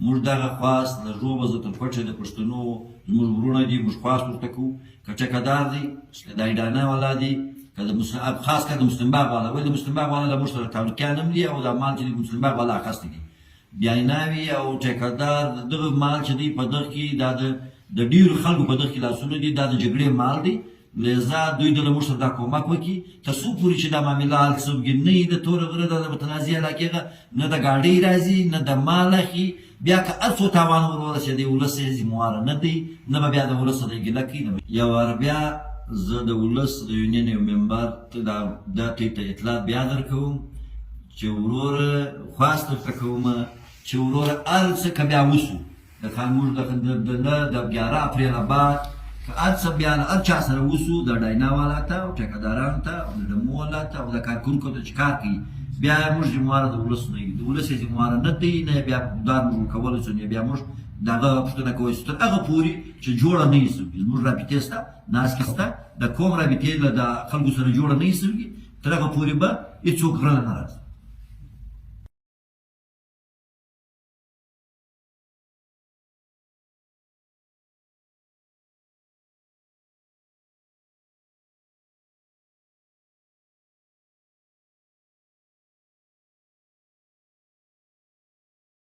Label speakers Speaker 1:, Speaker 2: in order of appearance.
Speaker 1: موږ دغه خواست له ژوبه زه تر پټه د پښتنو زموږ وروڼه دي موږ خواست ورته کوو که ټکهدار دی د ایډانه والا دی که د خاص کر د مسلم باغ والا ولې د مسلم باغ والا له موږ سره تعلقیان هم دي او دا مال چې د مسلم باغ والا اخیستی دي بیایناوي او ټکهدار دغه مال چې دی په دغه کې دا د ډېرو خلکو په دغه کې لاسونه دي دا د جګړې مال دی لذا دوی د موږ سره دا کومک وکړي تر څو پورې چې دا معامله حل شوې نه وي د تور غره د متنازع علاقې نه د ګاډۍ راځي نه د مال اخلي بیا که هر څو تاوان ور ورسېدی ولس یې ذمهواره نه دی نه به بیا د ولس سره ګیله کوي یو وار بیا زه د ولس د یونین یو ممبر ته دا ته اطلاع بیا درکوم چې وروره خواست درته کوم چې وروره هر څه که بیا وشو د خاموش د 11 اپریل بعد که هر څه بیا هر چا سره وشو د ډاینا والا ته او ټکهدارانو ته او د ډمو والا ته او د کارکوونکو ته چې کار کوي بیا موږ ذمهواره د ولس نه یو د ولس یې ذمهواره نه دی نه بیا دار موږ کولی شو نه بیا موږ دغه پوښتنه کوی چې تر هغه پورې چې جوړه نه وي سوې زموږ رابطې شته ناستې شته د کوم رابطې له د خلکو سره جوړه نه وي سوې تر هغه پورې به هېڅوک غره نه راځي